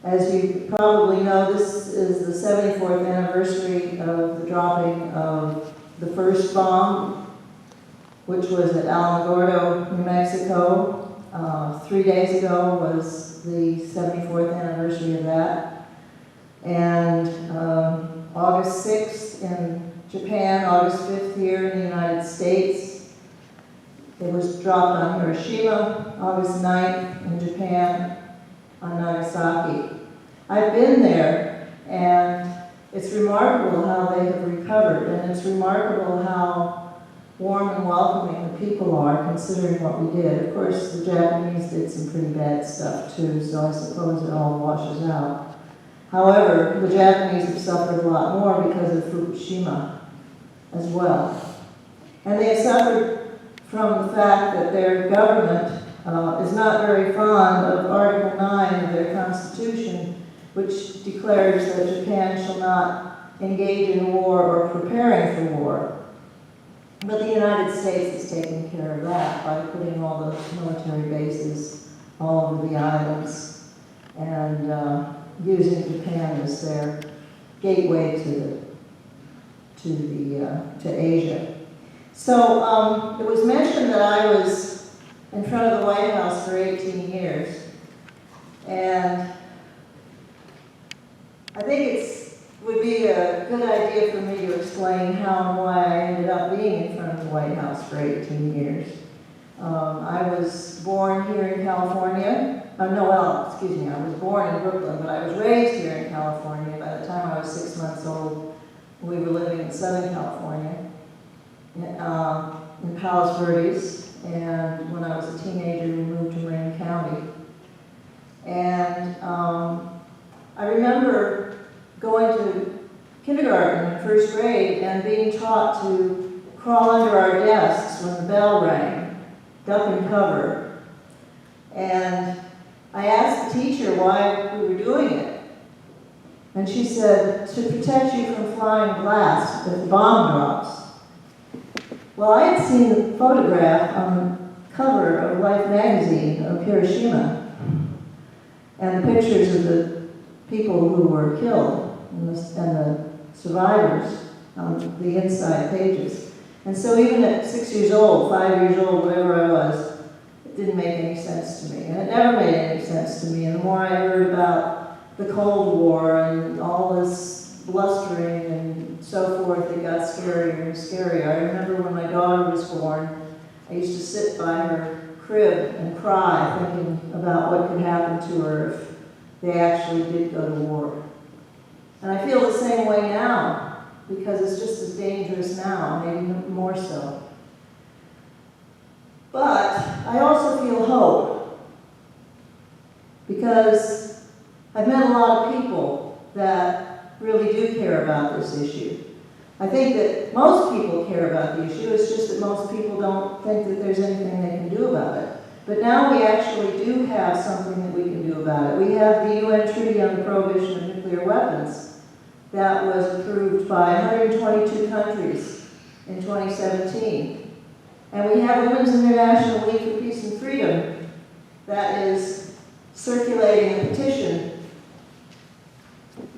As you probably know, this is the 74th anniversary of the dropping of the first bomb, which was at Alamogordo, New Mexico. 3 days ago was the 74th anniversary of that. And August 6th in Japan, August 5th here in the United States. It was dropped on Hiroshima, August 9th in Japan, on Nagasaki. I've been there, and it's remarkable how they have recovered, and it's remarkable how warm and welcoming the people are, considering what we did. Of course, the Japanese did some pretty bad stuff too, so I suppose it all washes out. However, the Japanese have suffered a lot more because of Fukushima as well. And they have suffered from the fact that their government is not very fond of Article 9 of their Constitution, which declares that Japan shall not engage in war or preparing for war. But the United States is taking care of that by putting all those military bases all over the islands and using Japan as their gateway to Asia. So it was mentioned that I was in front of the White House for 18 years, and I think it would be a good idea for me to explain how and why I ended up being in front of the White House for 18 years. I was born here in California. I was born in Brooklyn, but I was raised here in California. By the time I was 6 months old, we were living in Southern California, in Palos Verdes, and when I was a teenager, we moved to Marin County. And I remember going to kindergarten in first grade and being taught to crawl under our desks when the bell rang, duck and cover. And I asked the teacher why we were doing it. And she said, to protect you from flying glass if the bomb drops. Well, I had seen the photograph on the cover of Life magazine of Hiroshima and the pictures of the people who were killed and the survivors on the inside pages. And so even at 6 years old, 5 years old, whatever I was, it didn't make any sense to me. And it never made any sense to me. And the more I heard about the Cold War and all this blustering and so forth, it got scarier and scarier. I remember when my daughter was born, I used to sit by her crib and cry, thinking about what could happen to her if they actually did go to war. And I feel the same way now, because it's just as dangerous now, maybe more so. But I also feel hope, because I've met a lot of people that really do care about this issue. I think that most people care about the issue, it's just that most people don't think that there's anything they can do about it. But now we actually do have something that we can do about it. We have the UN Treaty on the Prohibition of Nuclear Weapons that was approved by 122 countries in 2017. And we have Women's International League for Peace and Freedom that is circulating a petition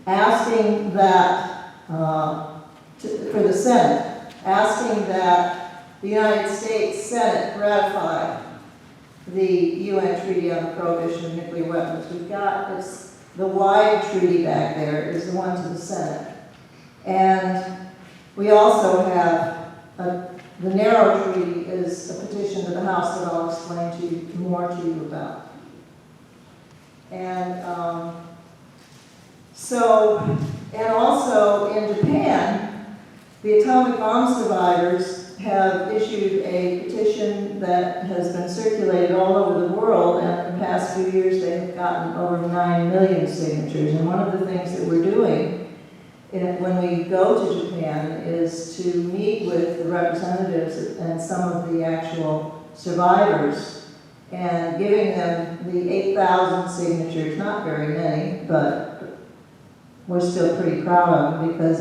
asking that, for the Senate, asking that the United States Senate ratify the UN Treaty on the Prohibition of Nuclear Weapons. We've got this, the wide treaty back there is the one to the Senate. And we also have the narrow treaty is a petition to the House that I'll explain more to you about. And and also in Japan, the atomic bomb survivors have issued a petition that has been circulated all over the world, and in the past few years they have gotten over 9 million signatures. And one of the things that we're doing when we go to Japan is to meet with the representatives and some of the actual survivors and giving them the 8,000 signatures, not very many, but we're still pretty proud of them because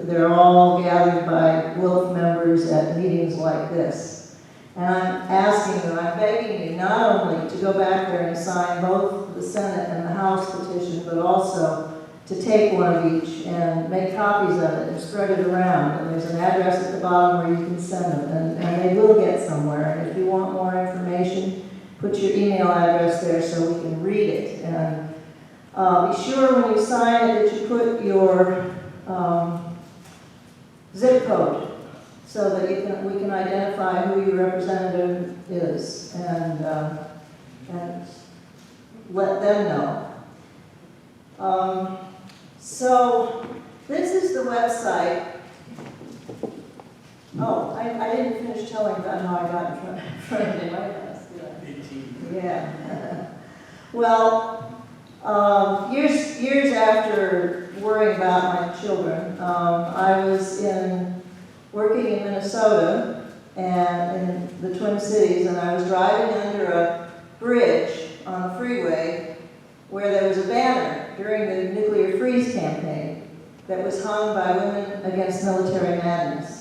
they're all gathered by WILPF members at meetings like this. And I'm asking you, I'm begging you, not only to go back there and sign both the Senate and the House petition, but also to take one of each and make copies of it and spread it around. And there's an address at the bottom where you can send them, and they will get somewhere. And if you want more information, put your email address there so we can read it. And be sure when you sign it that you put your zip code so that we can identify who your representative is and let them know. So this is the website. Oh, I didn't finish telling about how I got in front of the White House, did I? Yeah. Well, years after worrying about my children, I was working in Minnesota and in the Twin Cities, and I was driving under a bridge on the freeway where there was a banner during the nuclear freeze campaign that was hung by Women Against Military Madness.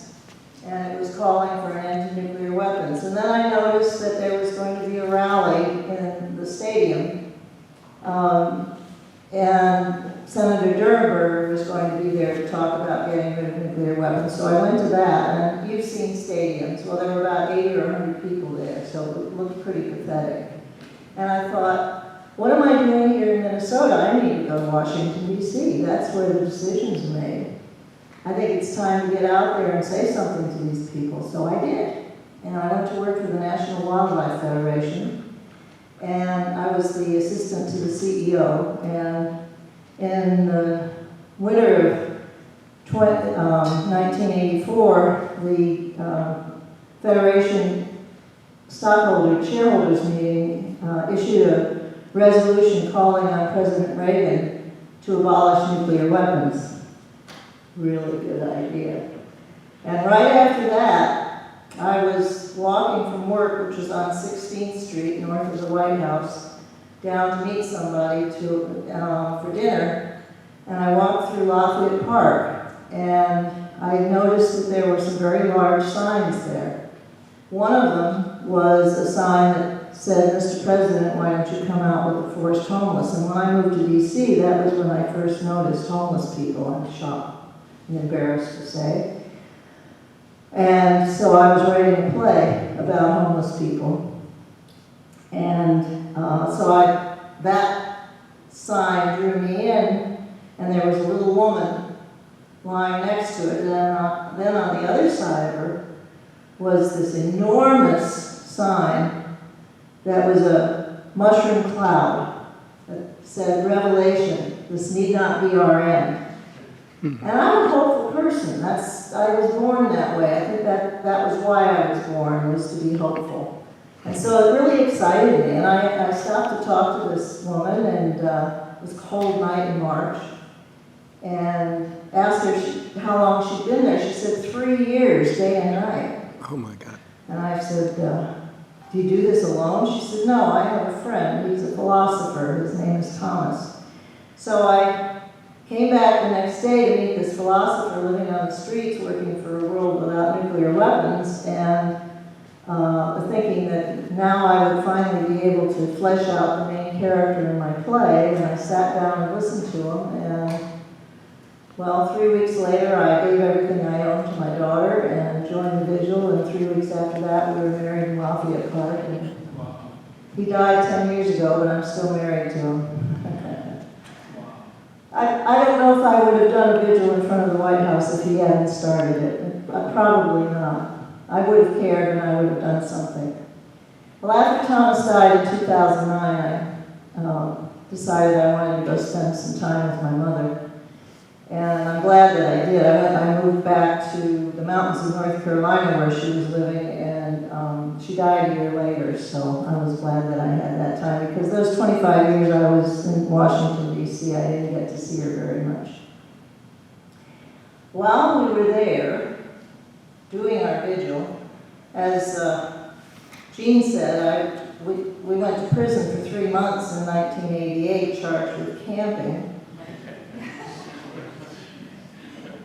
And it was calling for anti-nuclear weapons. And then I noticed that there was going to be a rally in the stadium, and Senator Durenberger was going to be there to talk about getting rid of nuclear weapons. So I went to that, and you've seen stadiums. Well, there were about 80 or 100 people there, so it looked pretty pathetic. And I thought, what am I doing here in Minnesota? I need to go to Washington, D.C. That's where the decisions are made. I think it's time to get out there and say something to these people. So I did. And I went to work for the National Wildlife Federation. And I was the assistant to the CEO. And in the winter of 1984, the Federation shareholders meeting issued a resolution calling on President Reagan to abolish nuclear weapons. Really good idea. And right after that, I was walking from work, which was on 16th Street, north of the White House, down to meet somebody for dinner, and I walked through Lafayette Park, and I noticed that there were some very large signs there. One of them was a sign that said, "Mr. President, why don't you come out with the forced homeless?" And when I moved to D.C., that was when I first noticed homeless people. I'm shocked and embarrassed to say. And so I was writing a play about homeless people. And that sign drew me in, and there was a little woman lying next to it. And then on the other side of her was this enormous sign that was a mushroom cloud that said, "Revelation, this need not be our end." And I'm a hopeful person. I was born that way. I think that was why I was born, was to be hopeful. And so it really excited me. And I stopped to talk to this woman, and it was a cold night in March, and asked her how long she'd been there. She said 3 years, day and night. Oh my God. And I said, "Do you do this alone?" She said, "No, I have a friend. He's a philosopher. His name is Thomas." So I came back the next day to meet this philosopher living on the streets, working for a world without nuclear weapons, and thinking that now I would finally be able to flesh out the main character in my play. And I sat down and listened to him, and well, 3 weeks later, I gave everything I owned to my daughter and joined the Vigil, and 3 weeks after that, we were married in Lafayette Park. And he died 10 years ago, but I'm still married to him. I don't know if I would have done a vigil in front of the White House if he hadn't started it. Probably not. I would have cared, and I would have done something. Well, after Thomas died in 2009, I decided I wanted to go spend some time with my mother. And I'm glad that I did. I moved back to the mountains of North Carolina where she was living, and she died a year later, so I was glad that I had that time, because those 25 years I was in Washington, D.C., I didn't get to see her very much. While we were there, doing our vigil, as Jean said, we went to prison for 3 months in 1988, charged with camping,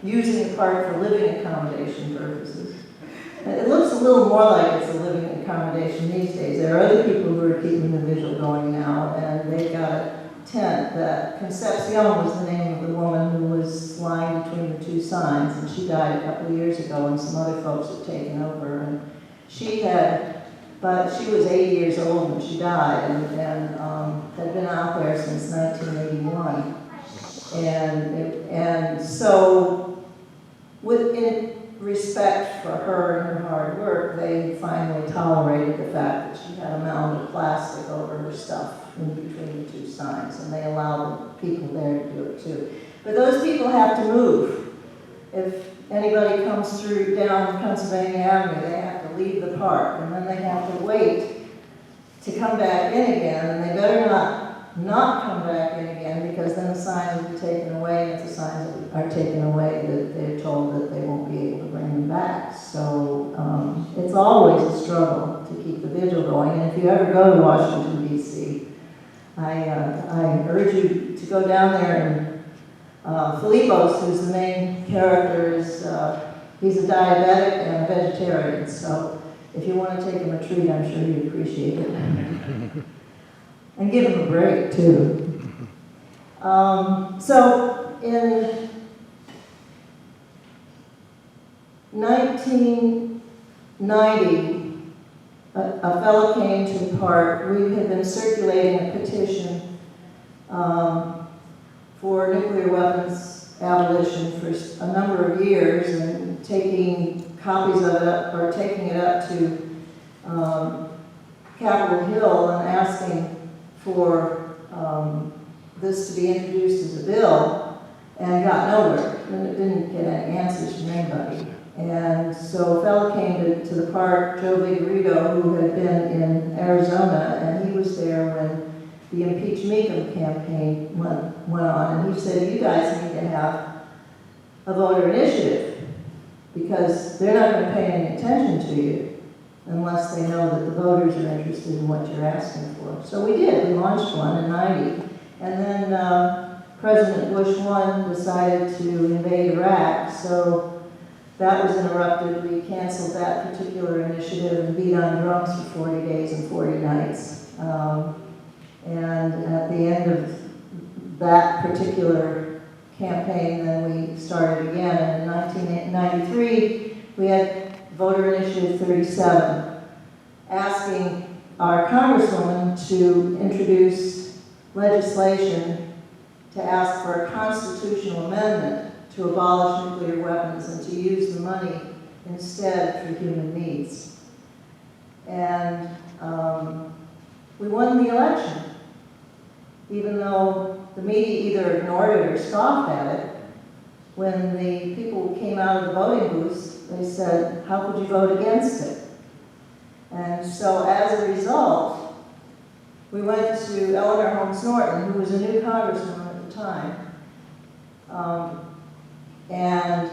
using the park for living accommodation purposes. It looks a little more like it's a living accommodation these days. There are other people who are keeping the vigil going now, and they've got a tent that Concepcion was the name of the woman who was lying between the two signs, and she died a couple of years ago, and some other folks have taken over. And but she was 80 years old when she died, and had been out there since 1981. And so, in respect for her and her hard work, they finally tolerated the fact that she had a mound of plastic over her stuff in between the two signs, and they allowed the people there to do it too. But those people have to move. If anybody comes through down Pennsylvania Avenue, they have to leave the park, and then they have to wait to come back in again, and they better not come back in again, because then the signs will be taken away, and if the signs are taken away, that they're told that they won't be able to bring them back. So it's always a struggle to keep the vigil going, and if you ever go to Washington, D.C., I urge you to go down there, and Filipos, who's the main character, he's a diabetic and a vegetarian, so if you want to take him a treat, I'm sure he'd appreciate it. And give him a break, too. So in 1990, a fellow came to the park. We had been circulating a petition for nuclear weapons abolition for a number of years, and taking copies of it up, or taking it up to Capitol Hill and asking for this to be introduced as a bill, and got nowhere, and it didn't get any answers from anybody. And so a fellow came to the park, Joe Vigil, who had been in Arizona, and he was there when the Impeach Meekum campaign went on, and he said, you guys need to have a voter initiative, because they're not going to pay any attention to you unless they know that the voters are interested in what you're asking for. So we did. We launched one in 90. And then President Bush 1 decided to invade Iraq, so that was interrupted. We canceled that particular initiative and beat on drums for 40 days and 40 nights. And at the end of that particular campaign, then we started again. And in 1993, we had Voter Initiative 37, asking our Congresswoman to introduce legislation to ask for a constitutional amendment to abolish nuclear weapons and to use the money instead for human needs. And we won the election, even though the media either ignored it or scoffed at it. When the people came out of the voting booths, they said, how could you vote against it? And so as a result, we went to Eleanor Holmes Norton, who was a new congresswoman at the time, and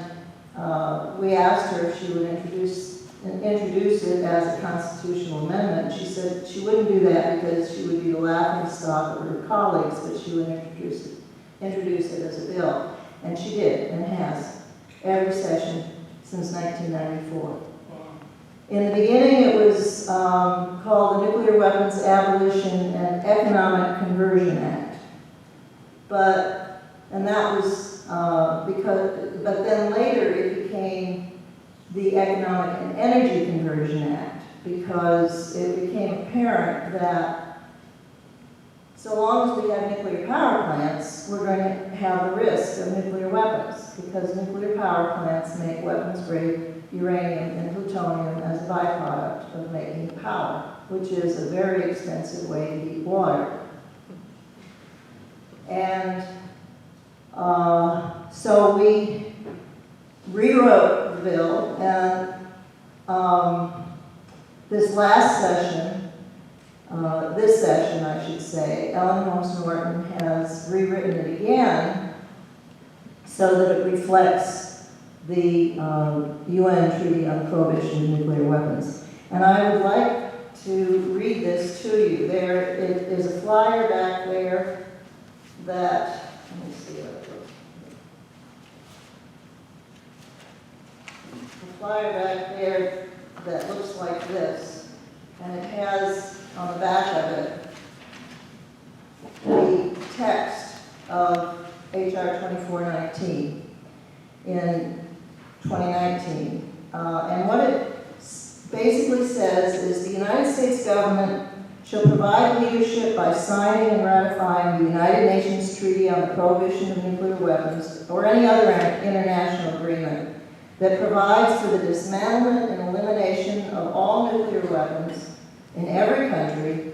we asked her if she would introduce it as a constitutional amendment. She said she wouldn't do that because she would be the laughing stock of her colleagues, but she would introduce it as a bill. And she did, and has, every session since 1994. In the beginning, it was called the Nuclear Weapons Abolition and Economic Conversion Act. And that was but then later it became the Economic and Energy Conversion Act, because it became apparent that so long as we have nuclear power plants, we're going to have the risk of nuclear weapons, because nuclear power plants make weapons-grade uranium and plutonium as a byproduct of making power, which is a very expensive way to heat water. And so we rewrote the bill, and this last session, this session, I should say, Eleanor Holmes Norton has rewritten it again so that it reflects the UN Treaty on the Prohibition of Nuclear Weapons. And I would like to read this to you. There is a flyer back there that, let me see what it looks like. The flyer back there that looks like this, and it has on the back of it the text of HR 2419 in 2019. And what it basically says is the United States government shall provide leadership by signing and ratifying the United Nations Treaty on the Prohibition of Nuclear Weapons or any other international agreement that provides for the dismantlement and elimination of all nuclear weapons in every country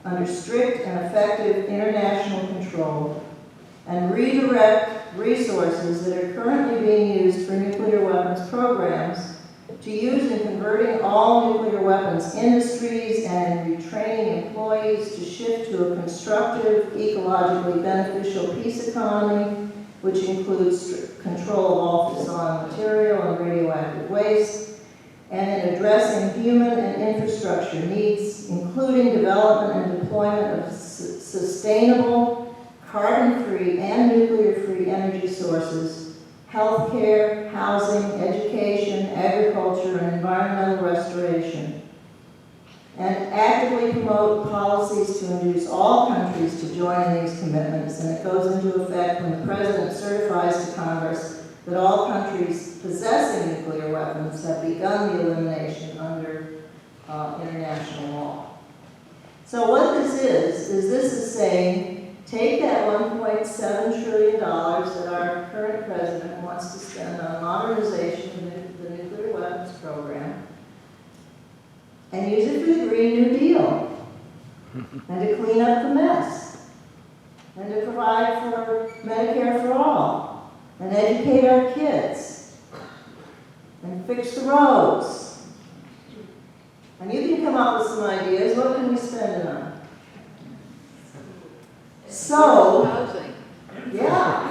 under strict and effective international control, and redirect resources that are currently being used for nuclear weapons programs to use in converting all nuclear weapons industries and in retraining employees to shift to a constructive, ecologically beneficial peace economy, which includes control of all fissile material and radioactive waste, and in addressing human and infrastructure needs, including development and deployment of sustainable, carbon-free and nuclear-free energy sources, healthcare, housing, education, agriculture, and environmental restoration, and actively promote policies to induce all countries to join in these commitments. And it goes into effect when the President certifies to Congress that all countries possessing nuclear weapons have begun the elimination under international law. So what this is saying, take that $1.7 trillion that our current president wants to spend on modernization of the nuclear weapons program and use it for the Green New Deal and to clean up the mess and to provide for Medicare for all and educate our kids and fix the roads. And you can come up with some ideas. What can we spend it on? So, housing. yeah.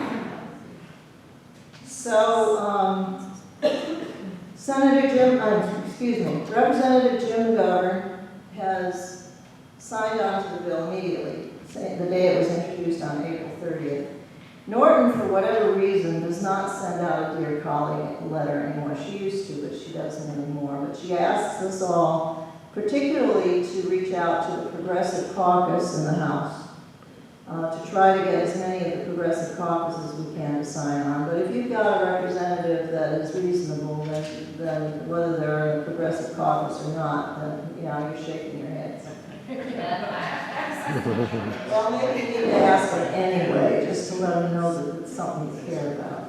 So, Representative Jim McGovern has signed on to the bill immediately, the day it was introduced on April 30th. Norton, for whatever reason, does not send out a Dear Colleague letter anymore. She used to, but she doesn't anymore. But she asks us all, particularly to reach out to the Progressive Caucus in the House, to try to get as many of the Progressive Caucus as we can to sign on. But if you've got a representative that is reasonable, then whether they're in the Progressive Caucus or not, then, you're shaking your head. Well, maybe you need to ask them anyway, just to let them know that it's something you care about,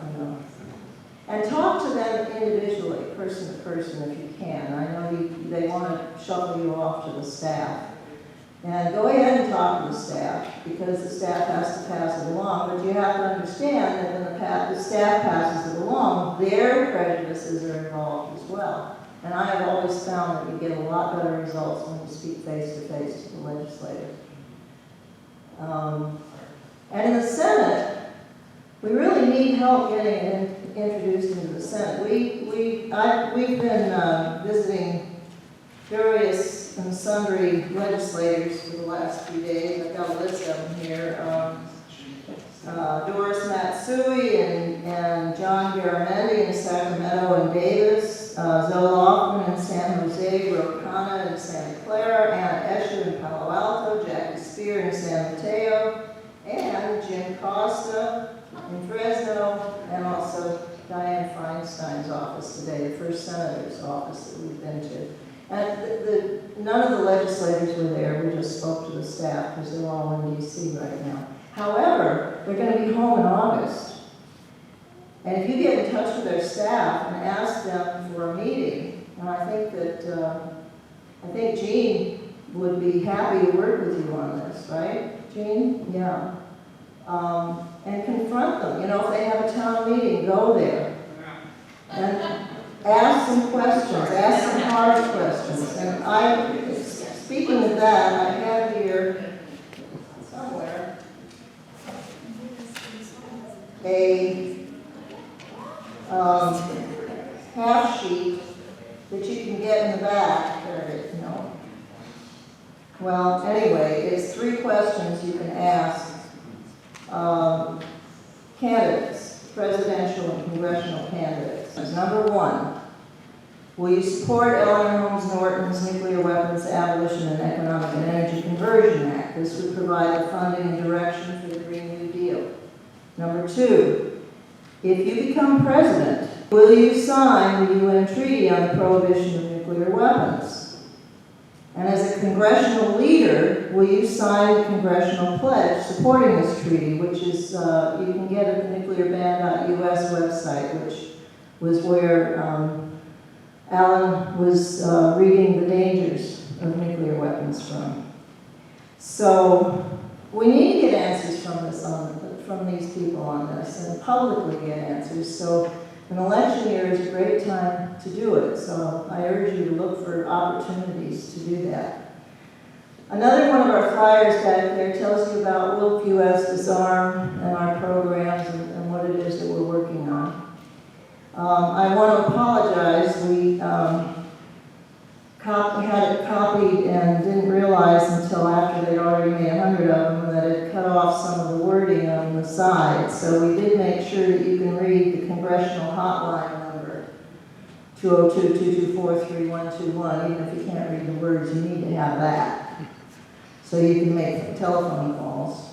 And talk to them individually, person to person, if you can. I know they want to shuffle you off to the staff. And go ahead and talk to the staff, because the staff has to pass it along. But you have to understand that when the staff passes it along, their prejudices are involved as well. And I have always found that you get a lot better results when you speak face-to-face to the legislators. And in the Senate, we really need help getting it introduced into the Senate. We've been visiting various and sundry legislators for the last few days. I've got a list of them here. Doris Matsui and John Garamendi in Sacramento and Davis, Zoe Loftman in San Jose, Rocana in Santa Clara, Anna Escher in Palo Alto, Jackie Spear in San Mateo, and Jim Costa in Fresno, and also Dianne Feinstein's office today, the first senator's office that we've been to. And none of the legislators were there. We just spoke to the staff because they're all in D.C. right now. However, they're going to be home in August. And if you get in touch with their staff and ask them for a meeting, and I think Jean would be happy to work with you on this, right, Jean? Yeah. And confront them. If they have a town meeting, go there. And ask some questions, ask some hard questions. And speaking of that, I have here somewhere a half sheet that you can get in the back. There it is. No. Well, anyway, it's 3 questions you can ask candidates, presidential and congressional candidates. Number 1, Will you support Eleanor Holmes Norton's Nuclear Weapons Abolition and Economic and Energy Conversion Act? This would provide the funding and direction for the Green New Deal. Number 2, if you become president, will you sign the UN Treaty on the Prohibition of Nuclear Weapons? And as a congressional leader, will you sign the congressional pledge supporting this treaty, which is, you can get at the nuclearban.us website, which was where Alan was reading the dangers of nuclear weapons from. So we need to get answers from these people on this, and publicly get answers. So an election year is a great time to do it. So I urge you to look for opportunities to do that. Another one of our flyers back there tells you about WILPF Disarm and our programs and what it is that we're working on. I want to apologize. We had it copied and didn't realize until after they'd already made 100 of them that it cut off some of the wording on the side. So we did make sure that you can read the congressional hotline number, 202-224-3121. Even if you can't read the words, you need to have that. So you can make telephone calls.